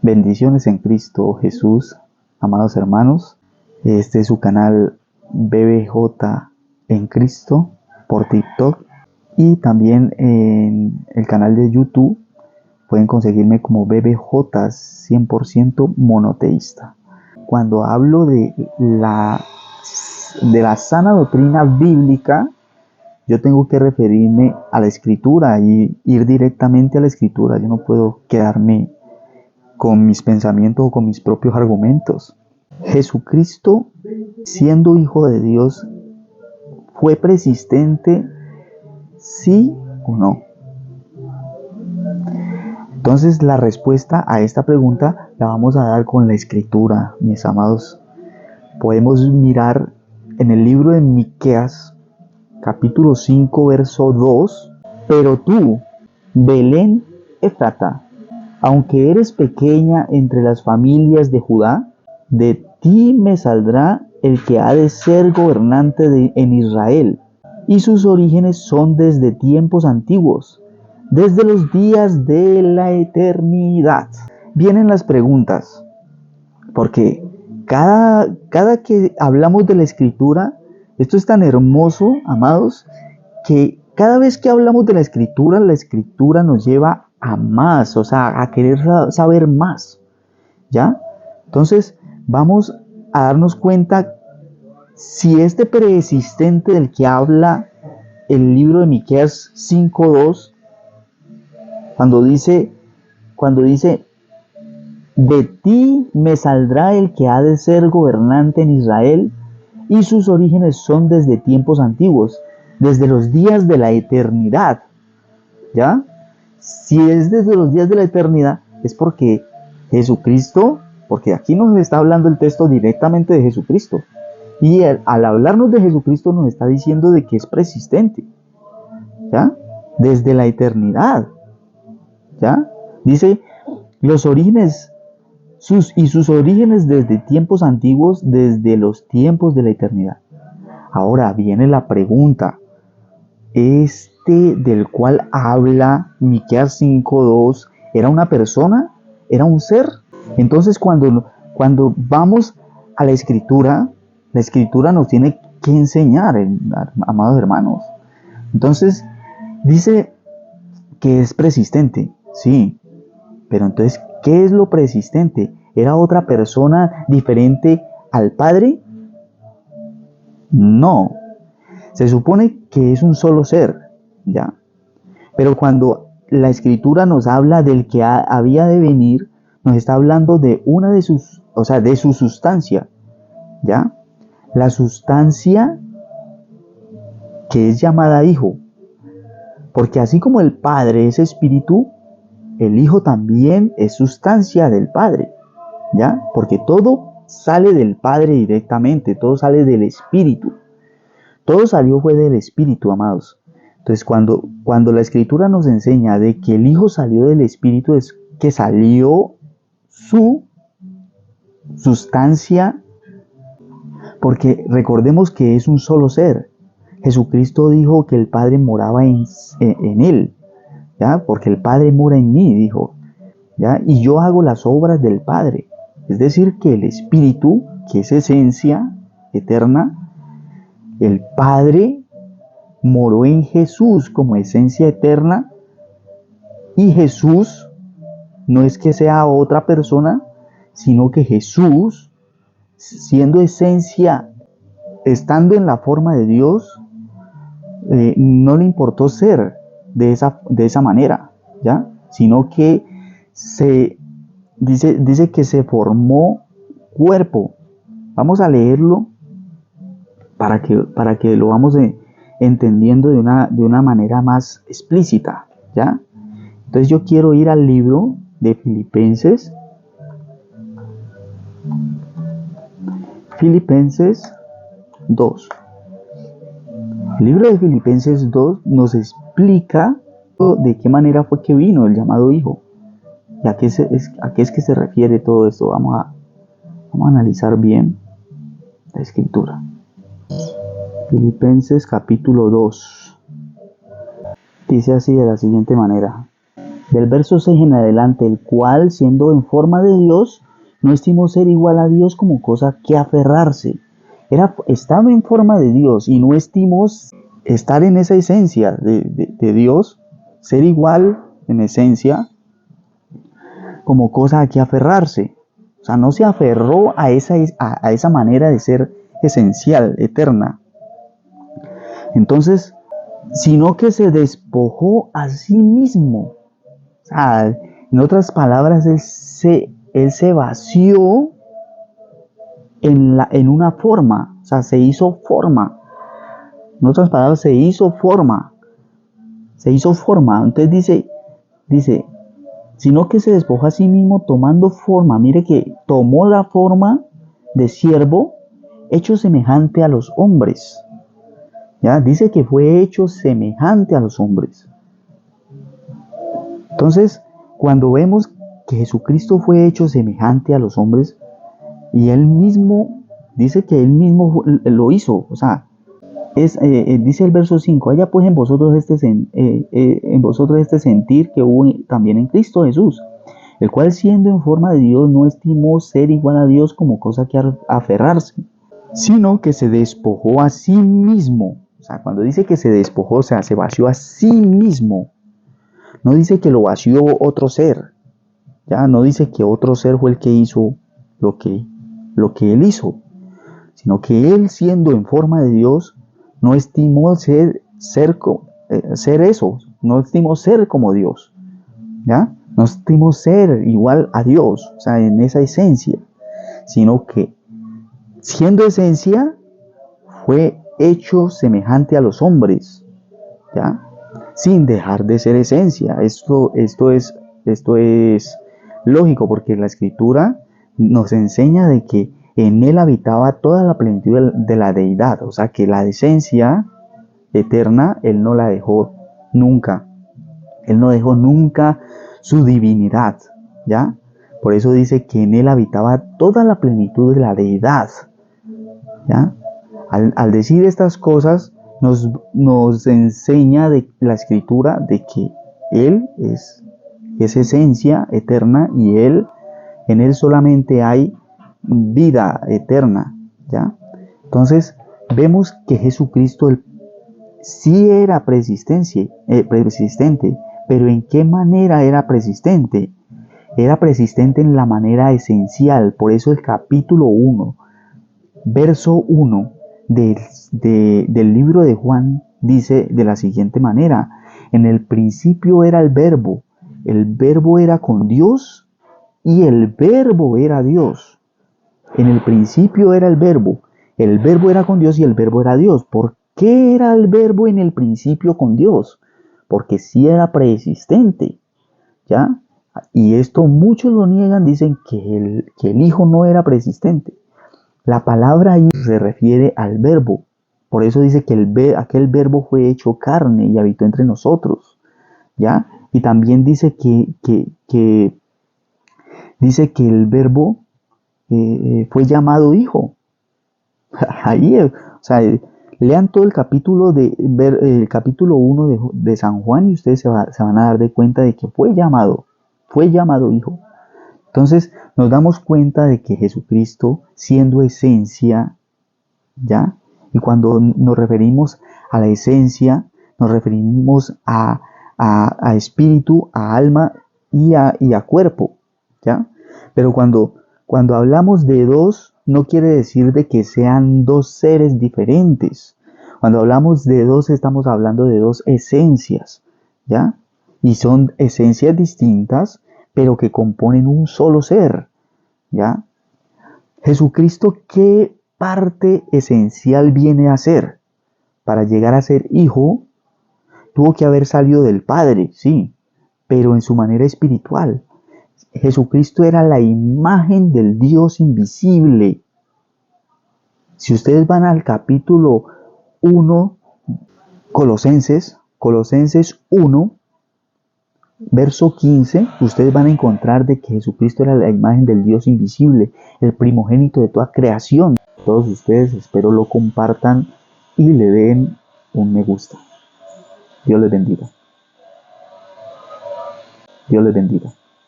Bendiciones en Cristo Jesús, amados hermanos. Este es su canal BBJ en Cristo por TikTok y también en el canal de YouTube pueden conseguirme como BBJ 100% monoteísta. Cuando hablo de la sana doctrina bíblica, yo tengo que referirme a la Escritura y ir directamente a la Escritura. Yo no puedo quedarme con mis pensamientos o con mis propios argumentos. Jesucristo, siendo Hijo de Dios, ¿fue persistente? ¿Sí o no? Entonces la respuesta a esta pregunta la vamos a dar con la Escritura, mis amados. Podemos mirar en el libro de Miqueas, capítulo 5, verso 2. Pero tú, Belén Efrata, aunque eres pequeña entre las familias de Judá, de ti me saldrá el que ha de ser gobernante en Israel, y sus orígenes son desde tiempos antiguos, desde los días de la eternidad. Vienen las preguntas, porque cada que hablamos de la Escritura, esto es tan hermoso, amados, que cada vez que hablamos de la Escritura nos lleva a más, o sea, a querer saber más, ¿ya? Entonces, vamos a darnos cuenta si este preexistente del que habla el libro de Miqueas 5:2, cuando dice, de ti me saldrá el que ha de ser gobernante en Israel, y sus orígenes son desde tiempos antiguos, desde los días de la eternidad, ¿ya? Si es desde los días de la eternidad, es porque Jesucristo, porque aquí nos está hablando el texto directamente de Jesucristo. Y al hablarnos de Jesucristo nos está diciendo de que es persistente, ¿ya? Desde la eternidad, ¿ya? Dice, los orígenes, sus orígenes desde tiempos antiguos, desde los tiempos de la eternidad. Ahora viene la pregunta, del cual habla Miqueas 5:2, ¿era una persona? ¿Era un ser? Entonces cuando vamos a la Escritura nos tiene que enseñar, amados hermanos. Entonces dice que es persistente, sí, pero entonces, ¿qué es lo persistente? ¿Era otra persona diferente al Padre? No. Se supone que es un solo ser, ¿ya? Pero cuando la Escritura nos habla del que había de venir, nos está hablando de una de sus, o sea, de su sustancia, ¿ya? La sustancia que es llamada Hijo. Porque así como el Padre es espíritu, el Hijo también es sustancia del Padre, ¿ya? Porque todo sale del Padre directamente, todo sale del Espíritu. Todo fue del Espíritu, amados. Entonces, cuando la Escritura nos enseña de que el Hijo salió del Espíritu, es que salió su sustancia, porque recordemos que es un solo ser. Jesucristo dijo que el Padre moraba en él, ¿ya? Porque el Padre mora en mí, dijo, ¿ya? Y yo hago las obras del Padre. Es decir, que el Espíritu, que es esencia eterna, el Padre moró en Jesús como esencia eterna, y Jesús no es que sea otra persona, sino que Jesús, siendo esencia, estando en la forma de Dios, no le importó ser de esa manera, ¿ya? Sino que dice que se formó cuerpo. Vamos a leerlo para que lo vamos entendiendo de una manera más explícita, ¿ya? Entonces yo quiero ir al libro de Filipenses 2. El libro de Filipenses 2 nos explica de qué manera fue que vino el llamado Hijo. ¿Y a qué es que se refiere todo esto? Vamos a analizar bien la Escritura. Filipenses capítulo 2. Dice así de la siguiente manera: del verso 6 en adelante, el cual, siendo en forma de Dios, no estimó ser igual a Dios como cosa que aferrarse. Estaba en forma de Dios y no estimó estar en esa esencia de Dios, ser igual en esencia, como cosa a que aferrarse. O sea, no se aferró a esa manera de ser esencial, eterna. Entonces, sino que se despojó a sí mismo. O sea, en otras palabras, él se vació en una forma. O sea, se hizo forma. En otras palabras, se hizo forma. Se hizo forma. Entonces dice, sino que se despojó a sí mismo tomando forma. Mire que tomó la forma de siervo, hecho semejante a los hombres. ¿Ya? Dice que fue hecho semejante a los hombres. Entonces, cuando vemos que Jesucristo fue hecho semejante a los hombres, y él mismo, dice que él mismo lo hizo, o sea, dice el verso 5, haya pues en vosotros este sentir que hubo también en Cristo Jesús, el cual siendo en forma de Dios no estimó ser igual a Dios como cosa que aferrarse, sino que se despojó a sí mismo. O sea, cuando dice que se despojó, o sea, se vació a sí mismo. No dice que lo vació otro ser. Ya no dice que otro ser fue el que hizo lo que él hizo, sino que él, siendo en forma de Dios, no estimó ser eso, no estimó ser como Dios, ¿ya? No estimó ser igual a Dios, o sea, en esa esencia, sino que siendo esencia, fue hecho semejante a los hombres, ¿ya? Sin dejar de ser esencia. Esto es lógico, porque la Escritura nos enseña de que en él habitaba toda la plenitud de la deidad, o sea que la esencia eterna él no la dejó nunca. Él no dejó nunca su divinidad, ¿ya? Por eso dice que en él habitaba toda la plenitud de la deidad, ¿ya? Al decir estas cosas, nos enseña de la Escritura de que Él es esencia eterna y en Él solamente hay vida eterna, ¿ya? Entonces, vemos que Jesucristo sí era persistente, pero ¿en qué manera era persistente? Era persistente en la manera esencial. Por eso el capítulo 1, verso 1 del libro de Juan dice de la siguiente manera: en el principio era el verbo era con Dios y el verbo era Dios. En el principio era el verbo era con Dios y el verbo era Dios. ¿Por qué era el verbo en el principio con Dios? Porque sí era preexistente, ¿ya? Y esto muchos lo niegan, dicen que el Hijo no era preexistente. La palabra ahí se refiere al verbo. Por eso dice que aquel verbo fue hecho carne y habitó entre nosotros, ¿ya? Y también dice dice que el verbo fue llamado hijo. Ahí, o sea, lean todo el capítulo el capítulo 1 de San Juan y ustedes se van a dar de cuenta de que fue llamado hijo. Entonces nos damos cuenta de que Jesucristo, siendo esencia, ¿ya? Y cuando nos referimos a la esencia, nos referimos a espíritu, a alma y a cuerpo, ¿ya? Pero cuando hablamos de dos, no quiere decir de que sean dos seres diferentes. Cuando hablamos de dos, estamos hablando de dos esencias, ¿ya? Y son esencias distintas, pero que componen un solo ser, ¿ya? Jesucristo, ¿qué parte esencial viene a ser? Para llegar a ser hijo, tuvo que haber salido del Padre, sí, pero en su manera espiritual. Jesucristo era la imagen del Dios invisible. Si ustedes van al capítulo 1, Colosenses 1, verso 15, ustedes van a encontrar de que Jesucristo era la imagen del Dios invisible, el primogénito de toda creación. Todos ustedes espero lo compartan y le den un me gusta. Dios les bendiga. Dios les bendiga.